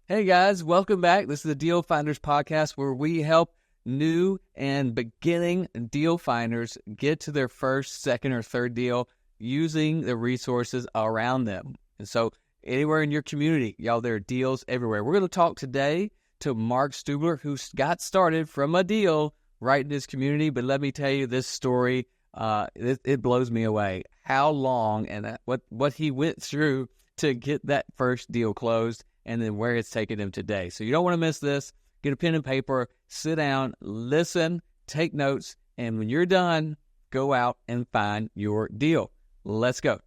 Hey guys, welcome back. This is the Deal Finders podcast where we help new and beginning deal finders get to their first, second, or third deal using the resources around them. And so anywhere in your community, y'all, there are deals everywhere. We're going to talk today to Mark Stubler, who got started from a deal right in his community. But let me tell you this story, it blows me away. How long and what he went through to get that first deal closed, and then where it's taken him today. So you don't want to miss this. Get a pen and paper, sit down, listen, take notes, and when you're done, go out and find your deal. Let's go. All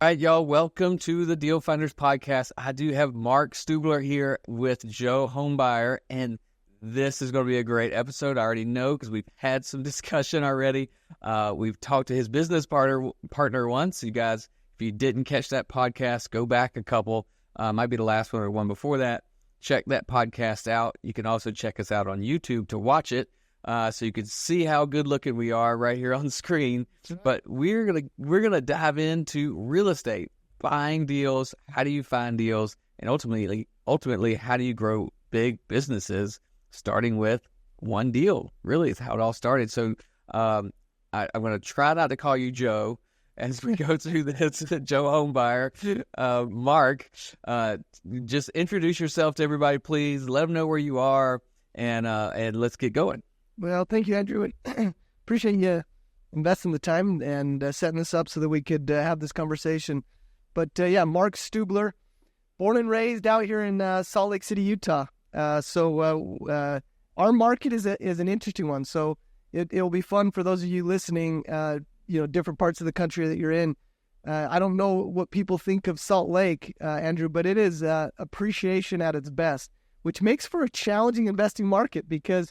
right, y'all, welcome to the Deal Finders podcast. I do have Mark Stubler here with Joe Homebuyer, and this is going to be a great episode. I already know because we've had some discussion already. We've talked to his business partner once. You guys, if you didn't catch that podcast, go back a couple. Might be the last one or one before that. Check that podcast out. You can also check us out on YouTube to watch it, so you can see how good looking we are right here on the screen. But we're gonna dive into real estate, buying deals. How do you find deals, and ultimately, how do you grow big businesses? Starting with one deal, really, is how it all started. So I'm gonna try not to call you Joe as we go through this. Joe Homebuyer. Mark, just introduce yourself to everybody, please. Let them know where you are, and let's get going. Well, thank you, Andrew. Appreciate you investing the time and setting this up so that we could have this conversation. But Mark Stubler, born and raised out here in Salt Lake City, Utah. So our market is an interesting one. So it'll be fun for those of you listening. Different parts of the country that you're in. I don't know what people think of Salt Lake, Andrew, but it is appreciation at its best, which makes for a challenging investing market because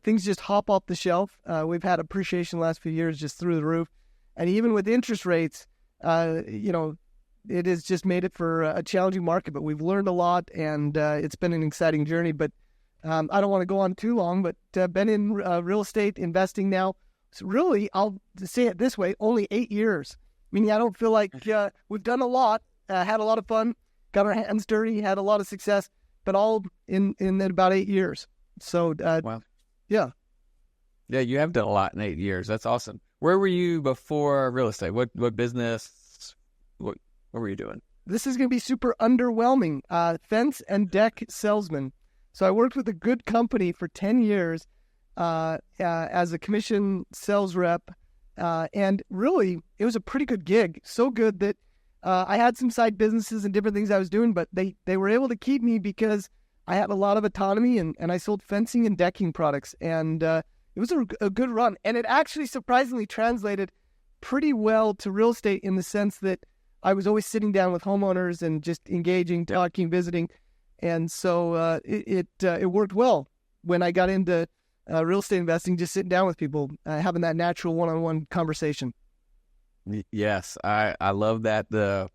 things just hop off the shelf. We've had appreciation the last few years just through the roof. And even with interest rates, it has just made it for a challenging market, but we've learned a lot, and it's been an exciting journey. But I don't want to go on too long, but been in real estate investing now. So really, I'll say it this way, only 8 years. Meaning I don't feel like we've done a lot, had a lot of fun, got our hands dirty, had a lot of success, but all in about 8 years. So, Wow. Yeah. Yeah, you have done a lot in 8 years. That's awesome. Where were you before real estate? What business? What were you doing? This is going to be super underwhelming. Fence and deck salesman. So I worked with a good company for 10 years. As a commission sales rep, and really, it was a pretty good gig. So good that I had some side businesses and different things I was doing, but they were able to keep me because I had a lot of autonomy, and I sold fencing and decking products, and it was a good run. And it actually surprisingly translated pretty well to real estate in the sense that I was always sitting down with homeowners and just engaging, talking, visiting, and so it worked well when I got into real estate investing, just sitting down with people, having that natural one-on-one conversation. Yes, I love that. The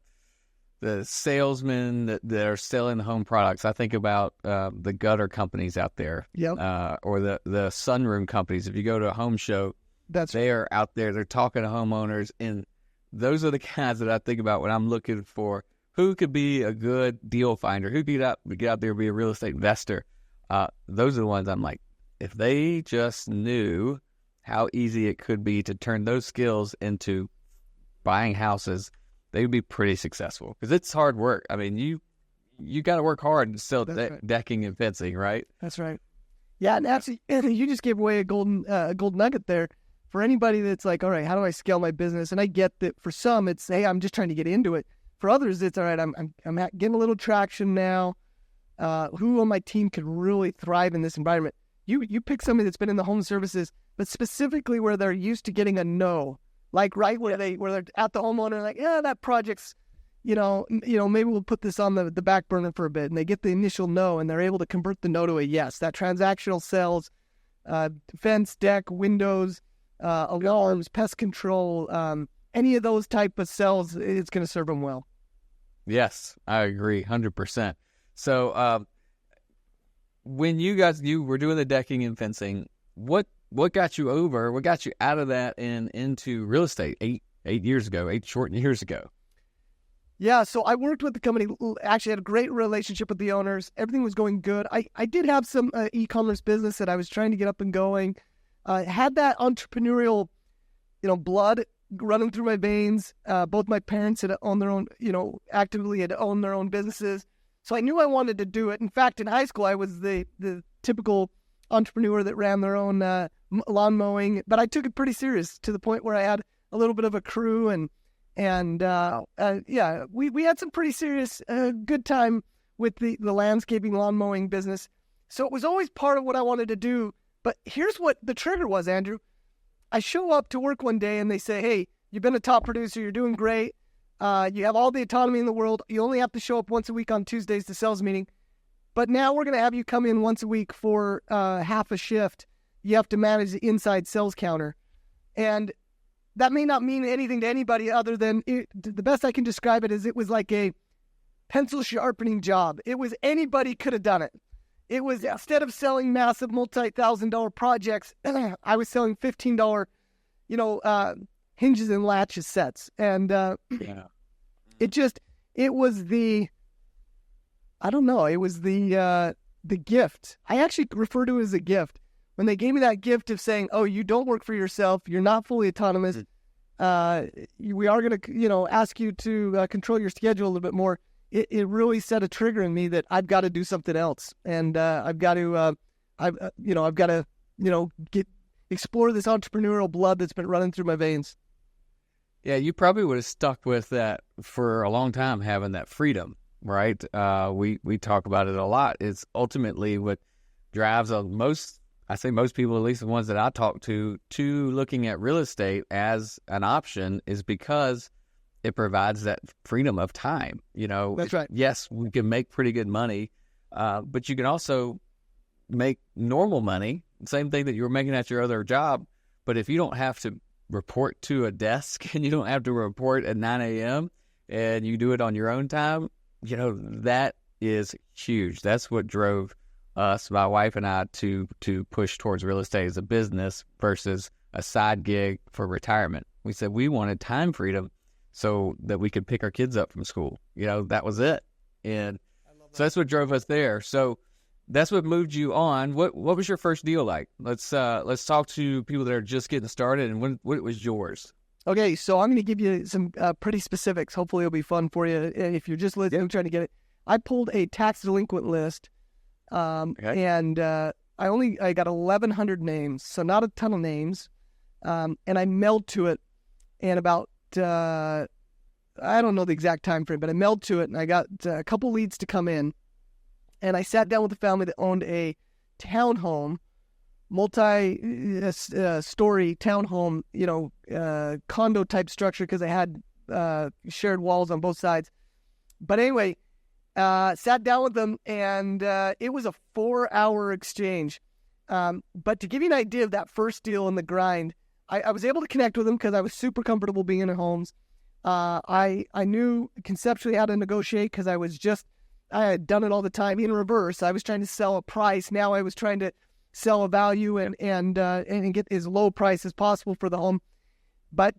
salesmen that are selling home products. I think about the gutter companies out there, or the sunroom companies. If you go to a home show, they are out there. They're talking to homeowners, and those are the guys that I think about when I'm looking for who could be a good deal finder, who could get out there and be a real estate investor. Those are the ones I'm like, if they just knew how easy it could be to turn those skills into buying houses, they would be pretty successful because it's hard work. I mean, you got to work hard to sell decking and fencing, right? That's right. Yeah, and actually, you just gave away a golden nugget there for anybody that's like, all right, how do I scale my business? And I get that for some, it's, hey, I'm just trying to get into it. For others, it's all right. I'm getting a little traction now. Who on my team could really thrive in this environment? You pick somebody that's been in the home services, but specifically where they're used to getting a no, like where they're at the homeowner, like, yeah, that project's, maybe we'll put this on the back burner for a bit, and they get the initial no, and they're able to convert the no to a yes. That transactional sales, fence, deck, windows, alarms, pest control, any of those type of sales, it's going to serve them well. Yes, I agree, 100%. So, when you were doing the decking and fencing, what got you out of that and into real estate eight short years ago? Yeah, so I worked with the company, actually had a great relationship with the owners. Everything was going good. I did have some e-commerce business that I was trying to get up and going. Had that entrepreneurial, blood running through my veins. Both my parents had owned their own, actively had owned their own businesses. So I knew I wanted to do it. In fact, in high school, I was the typical entrepreneur that ran their own lawn mowing, but I took it pretty serious to the point where I had a little bit of a crew and we had some pretty serious good time with the landscaping lawn mowing business. So it was always part of what I wanted to do. But here's what the trigger was, Andrew. I show up to work one day and they say, hey, you've been a top producer. You're doing great. You have all the autonomy in the world. You only have to show up once a week on Tuesdays to sales meeting. But now we're going to have you come in once a week for half a shift. You have to manage the inside sales counter. And that may not mean anything to anybody other than the best I can describe it is it was like a pencil sharpening job. It was anybody could have done it. It was instead of selling massive multi-$1,000 projects, I was selling $15, hinges and latches sets. And it was the gift. I actually refer to it as a gift. When they gave me that gift of saying, oh, you don't work for yourself, you're not fully autonomous, we are going to, ask you to control your schedule a little bit more, it really set a trigger in me that I've got to do something else. And I've got to explore this entrepreneurial blood that's been running through my veins. Yeah, you probably would have stuck with that for a long time, having that freedom, right? We talk about it a lot. It's ultimately what drives most people, at least the ones that I talk to looking at real estate as an option is because it provides that freedom of time. That's right. Yes, we can make pretty good money, but you can also make normal money, same thing that you were making at your other job. But if you don't have to report to a desk and you don't have to report at 9 a.m. and you do it on your own time, that is huge. That's what drove us, my wife and I, to push towards real estate as a business versus a side gig for retirement. We said we wanted time freedom so that we could pick our kids up from school. That was it. And so that's what drove us there. So that's what moved you on. What was your first deal like? Let's talk to people that are just getting started and what was yours. Okay, so I'm going to give you some pretty specifics. Hopefully it'll be fun for you. And if you're just listening, trying to get it. I pulled a tax delinquent list. And I got 1,100 names, so not a ton of names. And I mailed to it and about, I don't know the exact time frame, but I mailed to it and I got a couple leads to come in. And I sat down with a family that owned a townhome, multi-story townhome, condo type structure because they had shared walls on both sides. But anyway, sat down with them, and it was a 4-hour exchange. But to give you an idea of that first deal in the grind, I was able to connect with them because I was super comfortable being in homes. I knew conceptually how to negotiate because I had done it all the time in reverse. I was trying to sell a price. Now I was trying to sell a value and get as low price as possible for the home. But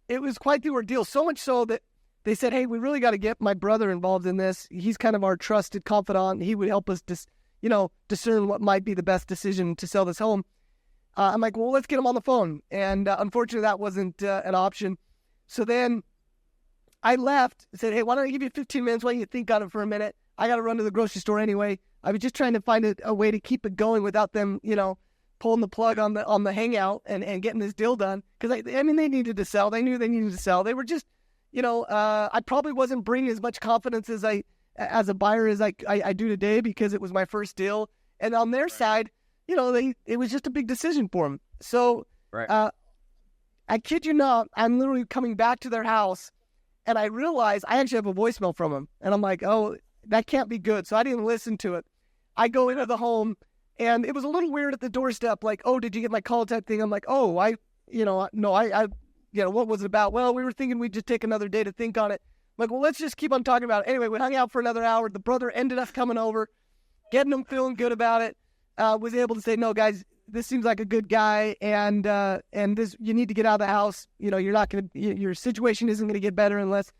it was quite the ordeal, so much so that they said, hey, we really got to get my brother involved in this. He's kind of our trusted confidant. He would help us discern what might be the best decision to sell this home. I'm like, well, let's get him on the phone. And unfortunately, that wasn't an option. So then I left, said, hey, why don't I give you 15 minutes? Why don't you think on it for a minute? I got to run to the grocery store anyway. I was just trying to find a way to keep it going without them, pulling the plug on the hangout and getting this deal done. Because, they needed to sell. They knew they needed to sell. They were just, I probably wasn't bringing as much confidence as a buyer as I do today because it was my first deal. And on their side, it was just a big decision for them. So I kid you not, I'm literally coming back to their house and I realize I actually have a voicemail from them. And I'm like, oh, that can't be good. So I didn't listen to it. I go into the home and it was a little weird at the doorstep. Like, oh, did you get my call type thing? I'm like, oh, what was it about? Well, we were thinking we'd just take another day to think on it. I'm like, well, let's just keep on talking about it. Anyway, we hung out for another hour. The brother ended up coming over, getting him feeling good about it. Was able to say, no, guys, this seems like a good guy, and this, you need to get out of the house. You're not going to, your situation isn't going to get better unless,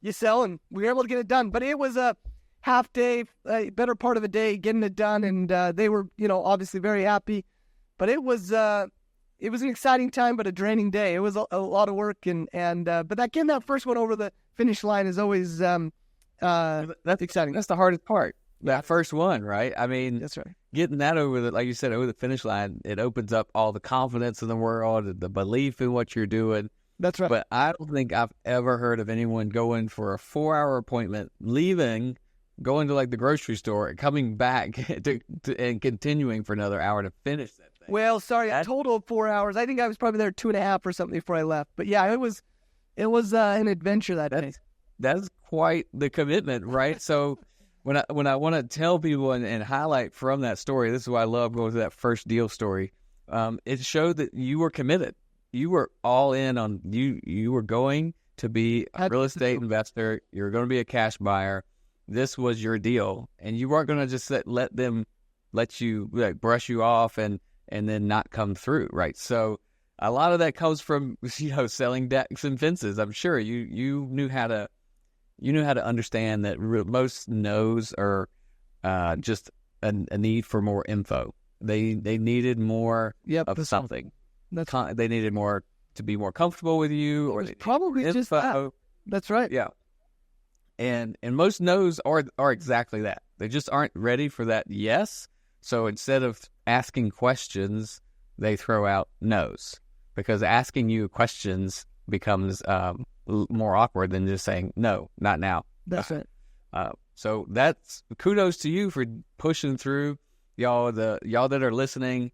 you sell, and we were able to get it done. But it was a half day, a better part of a day getting it done, and they were, obviously very happy. But it was an exciting time, but a draining day. It was a lot of work, but getting that first one over the finish line is always that's exciting. That's the hardest part. That first one, right? I mean, that's right. Getting that like you said, over the finish line, it opens up all the confidence in the world, the belief in what you're doing. That's right. But I don't think I've ever heard of anyone going for a 4-hour appointment, leaving, going to like the grocery store, and coming back and continuing for another hour to finish that thing. Well, sorry, a total of 4 hours. I think I was probably there 2.5 or something before I left. But yeah, it was an adventure that day. That's quite the commitment, right? So when I want to tell people and highlight from that story, this is why I love going to that first deal story. It showed that you were committed. You were all in on you were going to be a real estate investor. You were going to be a cash buyer. This was your deal, and you weren't going to just let them let you brush you off and then not come through, right? So a lot of that comes from selling decks and fences. I'm sure you knew how to understand that most no's are just a need for more info. They needed more of something. They needed more to be more comfortable with you, or probably info. Just that. That's right. Yeah. And most no's are exactly that. They just aren't ready for that yes. So instead of asking questions, they throw out no's, because asking you questions becomes more awkward than just saying no, not now. That's it. So that's kudos to you for pushing through, y'all that are listening.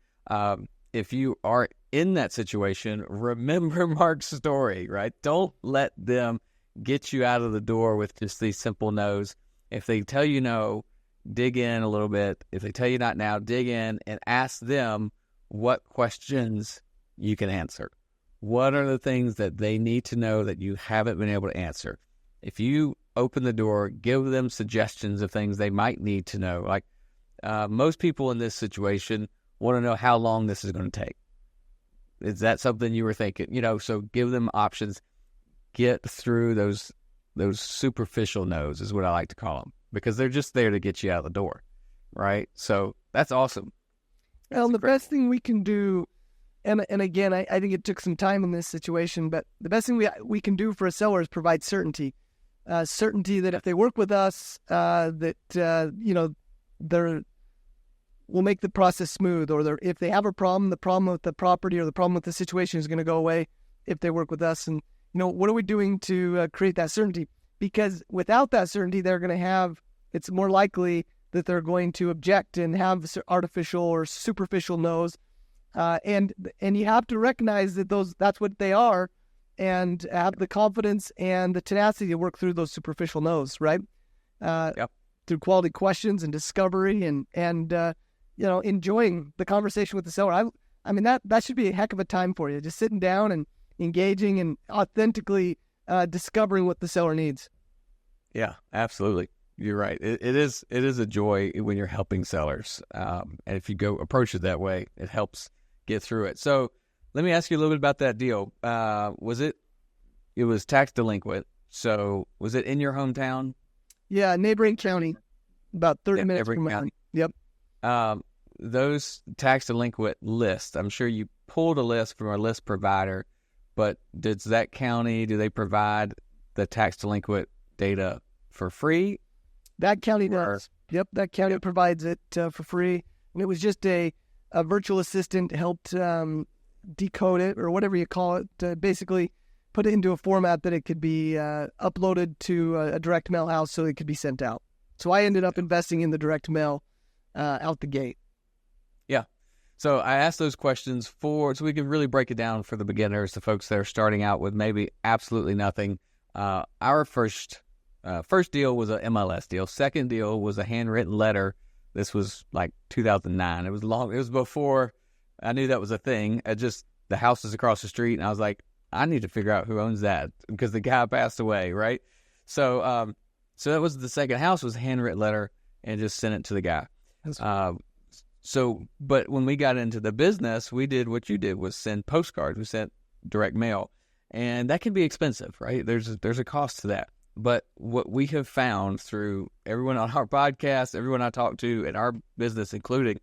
If you are in that situation, remember Mark's story, right? Don't let them get you out of the door with just these simple no's. If they tell you no, dig in a little bit. If they tell you not now, dig in and ask them what questions you can answer. What are the things that they need to know that you haven't been able to answer? If you open the door, give them suggestions of things they might need to know. Like most people in this situation want to know how long this is going to take. Is that something you were thinking? So give them options. Get through those superficial no's is what I like to call them, because they're just there to get you out the door, right? So that's awesome. Well, the best thing we can do, and again, I think it took some time in this situation, but the best thing we can do for a seller is provide certainty. Certainty that if they work with us, we'll make the process smooth, or if they have the problem with the property or the problem with the situation is going to go away if they work with us. And what are we doing to create that certainty? Because without that certainty, it's more likely that they're going to object and have artificial or superficial no's. And you have to recognize that that's what they are, and have the confidence and the tenacity to work through those superficial no's, right? Through quality questions and discovery and enjoying the conversation with the seller. I mean, that should be a heck of a time for you, just sitting down and engaging and authentically discovering what the seller needs. Yeah, absolutely. You're right. It is a joy when you're helping sellers. And if you approach it that way, it helps get through it. So let me ask you a little bit about that deal. It was tax delinquent. So was it in your hometown? Yeah, neighboring county, about 30 minutes from my home. Yep. Those tax delinquent lists, I'm sure you pulled a list from a list provider, but do they provide the tax delinquent data for free? That county does. Yep, that county provides it for free. And it was just a virtual assistant helped decode it, or whatever you call it, to basically put it into a format that it could be uploaded to a direct mail house so it could be sent out. So I ended up investing in the direct mail out the gate. Yeah. So I asked those questions so we can really break it down for the beginners, the folks that are starting out with maybe absolutely nothing. Our first deal was a MLS deal. Second deal was a handwritten letter. This was like 2009. It was long. It was before I knew that was a thing. The house is across the street, and I was like, I need to figure out who owns that, because the guy passed away, right? So that was the second house, was a handwritten letter, and just sent it to the guy. But when we got into the business, we did what you did, was send postcards. We sent direct mail, and that can be expensive, right? There's a cost to that. But what we have found through everyone on our podcast, everyone I talk to in our business, including,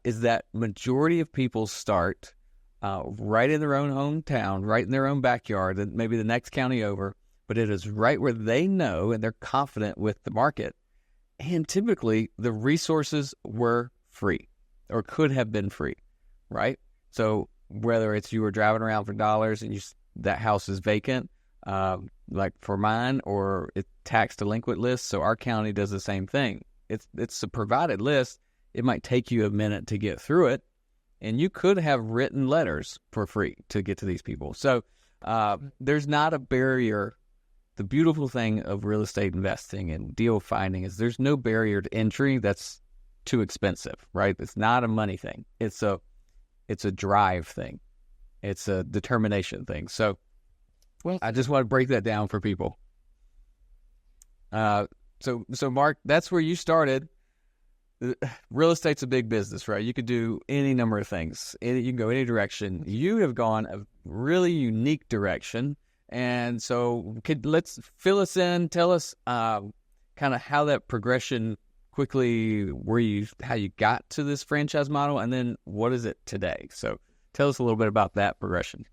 is that majority of people start right in their own hometown, right in their own backyard, and maybe the next county over, but it is right where they know and they're confident with the market. And typically the resources were free or could have been free, right? So whether it's you were driving around for dollars and that house is vacant, like for mine, or it's tax delinquent list. So our county does the same thing. It's a provided list. It might take you a minute to get through it, and you could have written letters for free to get to these people. So there's not a barrier. The beautiful thing of real estate investing and deal finding is there's no barrier to entry that's too expensive, right? It's not a money thing. It's a drive thing. It's a determination thing. So I just want to break that down for people. So Mark, that's where you started. Real estate's a big business, right? You could do any number of things. You can go any direction. You have gone a really unique direction. And so let's fill us in. Tell us kind of how that progression quickly, how you got to this franchise model, and then what is it today? So tell us a little bit about that progression.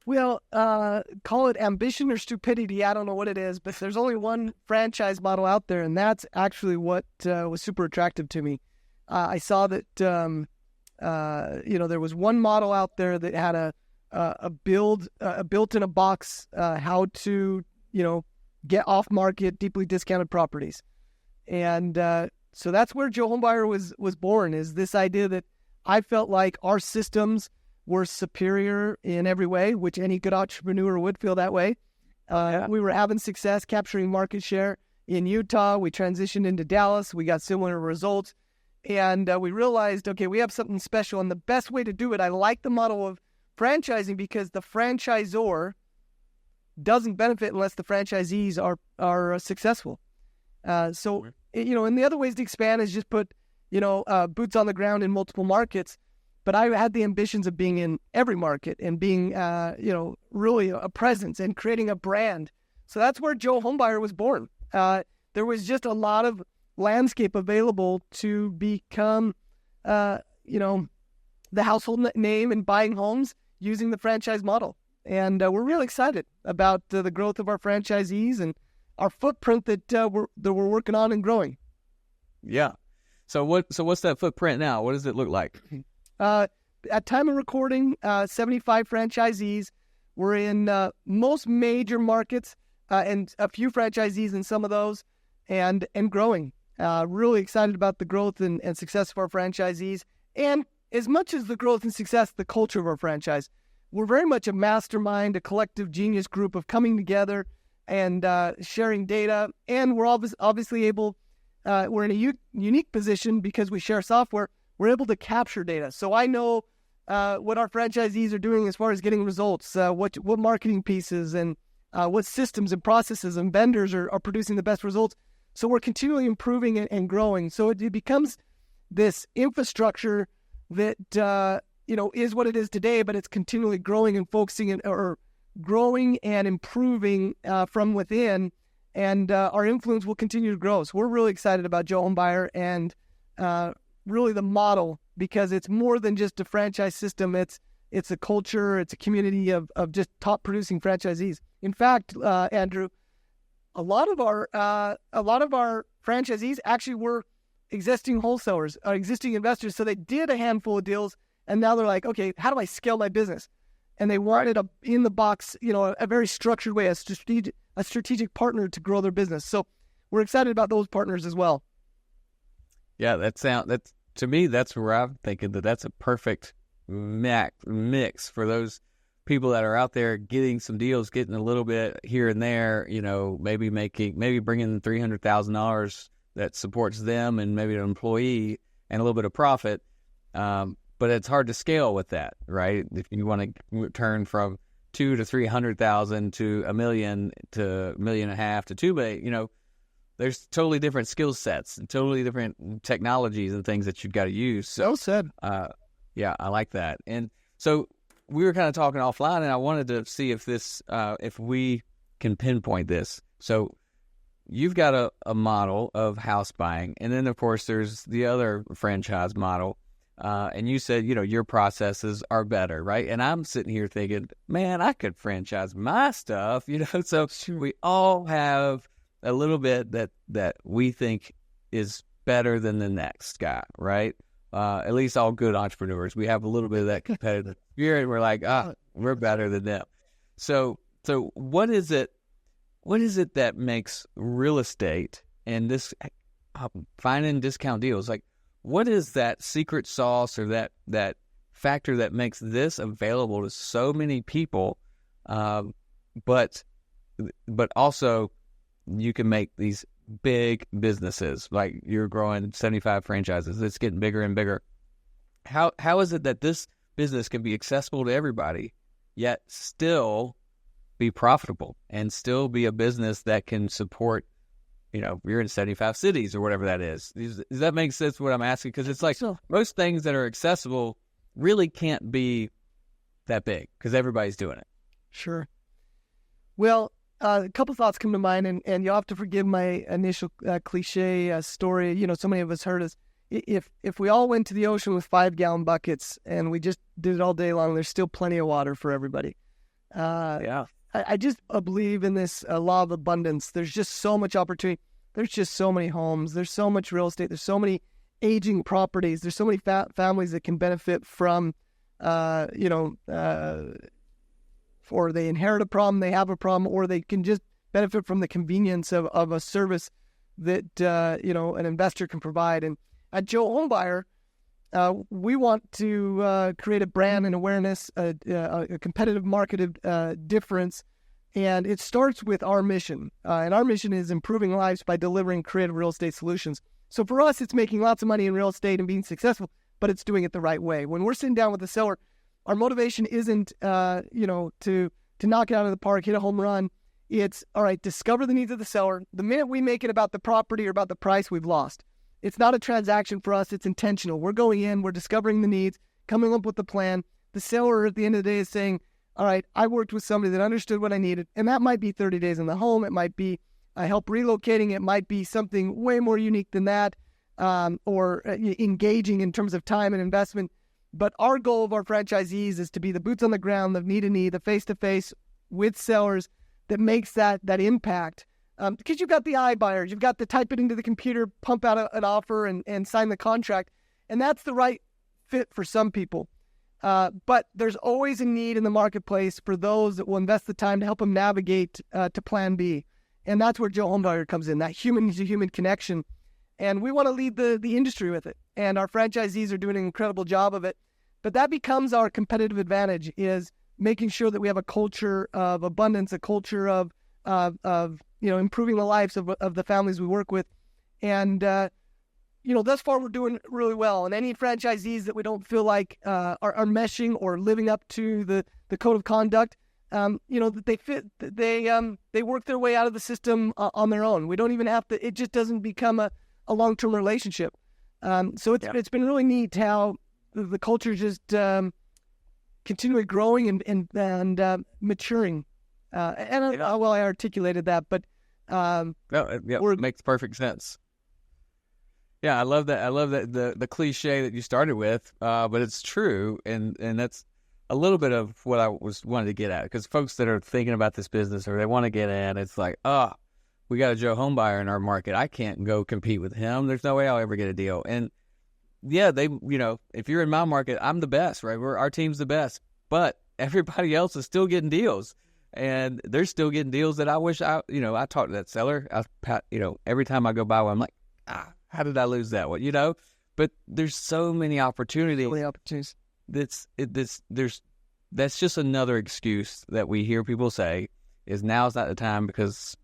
Well, call it ambition or stupidity. I don't know what it is, but there's only one franchise model out there, and that's actually what was super attractive to me. I saw that there was one model out there that had a built-in-a-box how to get off-market, deeply discounted properties, and so that's where Joe Homebuyer was born. Is this idea that I felt like our systems were superior in every way, which any good entrepreneur would feel that way. We were having success capturing market share in Utah. We transitioned into Dallas. We got similar results. And we realized, okay, we have something special. And the best way to do it, I like the model of franchising because the franchisor doesn't benefit unless the franchisees are successful. And the other ways to expand is just put, boots on the ground in multiple markets. But I had the ambitions of being in every market and being, really a presence and creating a brand. So that's where Joe Homebuyer was born. There was just a lot of landscape available to become, the household name in buying homes using the franchise model. And we're really excited about the growth of our franchisees and our footprint that we're working on and growing. Yeah. So what's that footprint now? What does it look like? At time of recording, 75 franchisees. We're in most major markets and a few franchisees in some of those, and growing. Really excited about the growth and success of our franchisees, and as much as the growth and success, the culture of our franchise. We're very much a mastermind, a collective genius group of coming together and sharing data, and we're obviously able. We're in a unique position because we share software. We're able to capture data. So I know what our franchisees are doing as far as getting results, what marketing pieces and what systems and processes and vendors are producing the best results. So we're continually improving and growing. So it becomes this infrastructure that, is what it is today, but it's continually growing and focusing or growing and improving from within. And our influence will continue to grow. So we're really excited about Joe Homebuyer and really the model, because it's more than just a franchise system. It's a culture. It's a community of just top producing franchisees. In fact, Andrew, a lot of our franchisees actually were existing wholesalers, existing investors. So they did a handful of deals, and now they're like, okay, how do I scale my business? And they wanted a in the box, a very structured way, a strategic partner to grow their business. So we're excited about those partners as well. Yeah, that's to me, that's where I'm thinking that's a perfect mix for those people that are out there getting some deals, getting a little bit here and there, maybe bringing $300,000 that supports them and maybe an employee and a little bit of profit. But it's hard to scale with that, right? If you want to turn from $200,000 to $300,000 to $1 million to $1.5 million to $2 million, there's totally different skill sets and totally different technologies and things that you've got to use. So said. Yeah, I like that. And so we were kind of talking offline, and I wanted to see if we can pinpoint this. So you've got a model of house buying, and then of course there's the other franchise model. And you said, your processes are better, right? And I'm sitting here thinking, man, I could franchise my stuff, So we all have a little bit that we think is better than the next guy, right? At least all good entrepreneurs, we have a little bit of that competitive spirit. We're like, we're better than them. So what is it that makes real estate and this finding discount deals, like, what is that secret sauce or that factor that makes this available to so many people, but also you can make these big businesses, like you're growing 75 franchises. It's getting bigger and bigger. How is it that this business can be accessible to everybody, yet still be profitable and still be a business that can support, you're in 75 cities or whatever that is. Does that make sense what I'm asking? Because it's like most things that are accessible really can't be that big because everybody's doing it. Sure. Well, a couple thoughts come to mind, and you'll have to forgive my initial cliche story. So many of us heard us. If we all went to the ocean with 5-gallon buckets and we just did it all day long, there's still plenty of water for everybody. Yeah. I just believe in this law of abundance. There's just so much opportunity. There's just so many homes. There's so much real estate. There's so many aging properties. There's so many families that can benefit from, or they inherit a problem, they have a problem, or they can just benefit from the convenience of a service that, an investor can provide. And at Joe Homebuyer, we want to create a brand and awareness, a competitive market difference, and it starts with our mission. And our mission is improving lives by delivering creative real estate solutions. So for us, it's making lots of money in real estate and being successful, but it's doing it the right way. When we're sitting down with the seller, our motivation isn't, to knock it out of the park, hit a home run. It's, all right, discover the needs of the seller. The minute we make it about the property or about the price, we've lost. It's not a transaction for us. It's intentional. We're going in, we're discovering the needs, coming up with the plan. The seller at the end of the day is saying, all right, I worked with somebody that understood what I needed. And that might be 30 days in the home. It might be help relocating. It might be something way more unique than that, or engaging in terms of time and investment. But our goal of our franchisees is to be the boots on the ground, the knee-to-knee, the face-to-face with sellers that makes that impact. Because you've got the iBuyers, you've got the type it into the computer, pump out an offer and sign the contract. And that's the right fit for some people. But there's always a need in the marketplace for those that will invest the time to help them navigate to plan B. And that's where Joe Homebuyer comes in, that human-to-human connection. And we want to lead the industry with it. And our franchisees are doing an incredible job of it. But that becomes our competitive advantage, is making sure that we have a culture of abundance, a culture of improving the lives of the families we work with. And, thus far we're doing really well. And any franchisees that we don't feel like are meshing or living up to the code of conduct, that they fit, they work their way out of the system on their own. We don't even have to, it just doesn't become a long-term relationship. So it's been really neat how the culture just continually growing and maturing. Well, I articulated that, but it makes perfect sense. Yeah, I love that. I love that the cliche that you started with, but it's true, and that's a little bit of what I wanted to get at. Because folks that are thinking about this business or they want to get in, it's like, we got a Joe Homebuyer in our market. I can't go compete with him. There's no way I'll ever get a deal. And yeah, if you're in my market, I'm the best, right? Our team's the best, but everybody else is still getting deals, and they're still getting deals that I wish I talk to that seller. Every time I go by one, I'm like, how did I lose that one? But there's so many opportunities. So many opportunities. That's just another excuse that we hear people say is now's not the time because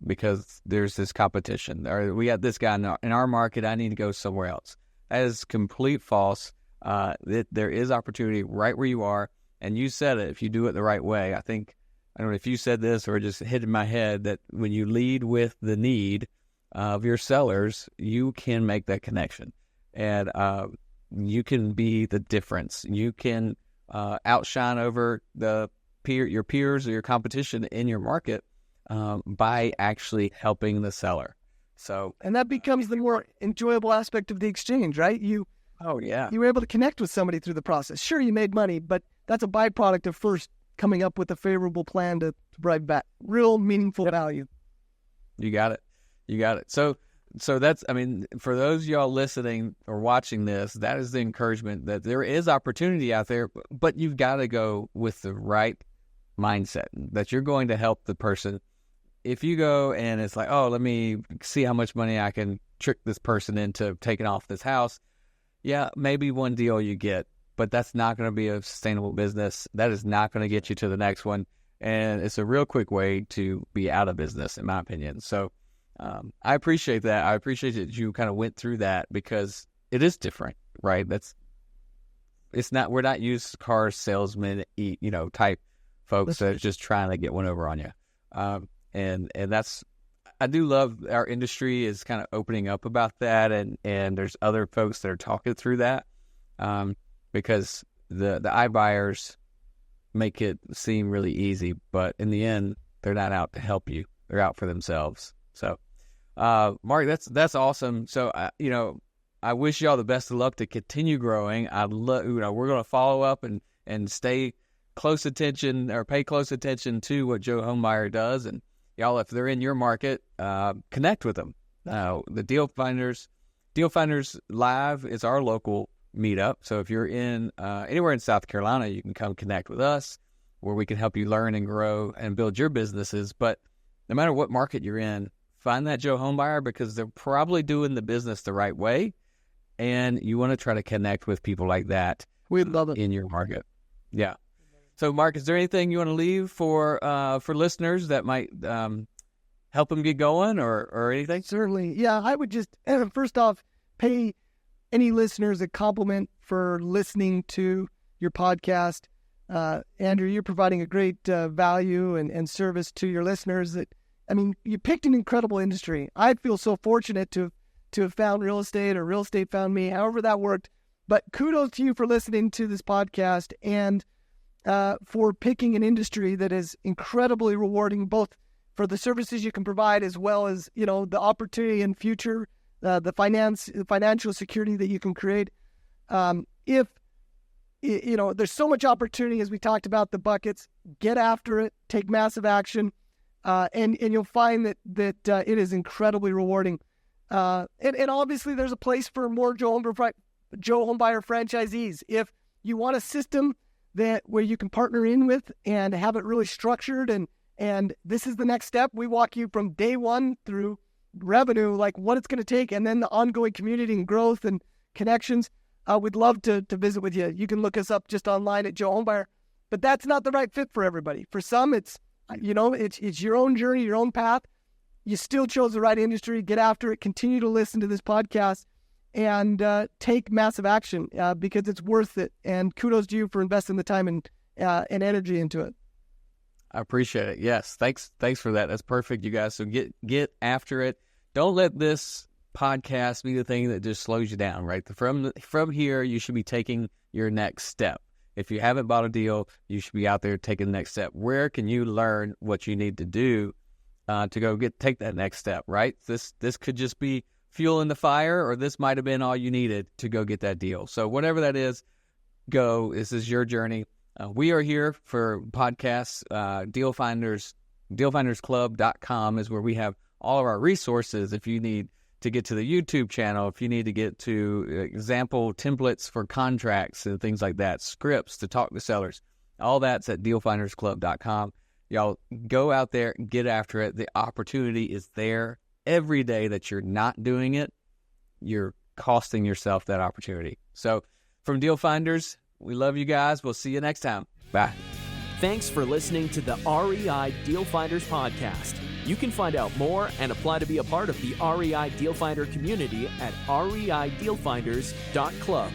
there's this competition, or we got this guy in our market. I need to go somewhere else. That is complete false. There is opportunity right where you are, and you said it. If you do it the right way, I don't know if you said this or just hit in my head that when you lead with the need of your sellers, you can make that connection, and you can be the difference. You can outshine over your peers or your competition in your market by actually helping the seller. So, and that becomes the more enjoyable aspect of the exchange, right? You were able to connect with somebody through the process. Sure, you made money, but that's a byproduct of first coming up with a favorable plan to provide back real meaningful value. You got it. So that's, I mean, for those of y'all listening or watching this, that is the encouragement that there is opportunity out there, but you've got to go with the right mindset that you're going to help the person. If you go and it's like, oh, let me see how much money I can trick this person into taking off this house. Yeah, maybe one deal you get, but that's not going to be a sustainable business. That is not going to get you to the next one. And it's a real quick way to be out of business, in my opinion. So I appreciate that. I appreciate that you kind of went through that because it is different, right? We're not used car salesmen, type folks that are just trying to get one over on you. And that's, I do love our industry is kind of opening up about that. And there's other folks that are talking through that. Because the iBuyers make it seem really easy, but in the end, they're not out to help you. They're out for themselves. So, Mark, that's awesome. So, I wish y'all the best of luck to continue growing. We're going to follow up and stay close attention or pay close attention to what Joe Homebuyer does. And y'all, if they're in your market, connect with them. The Deal Finders Live is our local meetup. So if you're in anywhere in South Carolina, you can come connect with us where we can help you learn and grow and build your businesses. But no matter what market you're in, find that Joe Homebuyer because they're probably doing the business the right way. And you want to try to connect with people like that. We'd love it. In your market. Yeah. So Mark, is there anything you want to leave for listeners that might help them get going or anything? Certainly. Yeah. I would just, first off, pay any listeners a compliment for listening to your podcast. Andrew, you're providing a great value and service to your listeners. You picked an incredible industry. I feel so fortunate to have found real estate or real estate found me, however that worked. But kudos to you for listening to this podcast and for picking an industry that is incredibly rewarding, both for the services you can provide as well as, the opportunity in future, the financial security that you can create. If there's so much opportunity, as we talked about the buckets, get after it, take massive action, and you'll find that it is incredibly rewarding. And obviously there's a place for more Joe Homebuyer franchisees. If you want a system where you can partner in with and have it really structured and this is the next step, we walk you from day one through revenue, like what it's going to take, and then the ongoing community and growth and connections. We'd love to visit with you. You can look us up just online at Joe Homebuyer, but that's not the right fit for everybody. For some, it's your own journey, your own path. You still chose the right industry. Get after it. Continue to listen to this podcast and take massive action because it's worth it. And kudos to you for investing the time and energy into it. I appreciate it. Yes. Thanks for that. That's perfect, you guys. So get after it. Don't let this podcast be the thing that just slows you down, right? From here, you should be taking your next step. If you haven't bought a deal, you should be out there taking the next step. Where can you learn what you need to do to go take that next step, right? This could just be fuel in the fire, or this might have been all you needed to go get that deal. So whatever that is, go. This is your journey. We are here for podcasts. DealFindersClub.com is where we have all of our resources. If you need to get to the YouTube channel, if you need to get to example templates for contracts and things like that, scripts to talk to sellers, all that's at DealFindersClub.com. Y'all go out there and get after it. The opportunity is there. Every day that you're not doing it, you're costing yourself that opportunity. So from Deal Finders, we love you guys. We'll see you next time. Bye. Thanks for listening to the REI Deal Finders podcast. You can find out more and apply to be a part of the REI Deal Finder community at reidealfinders.club.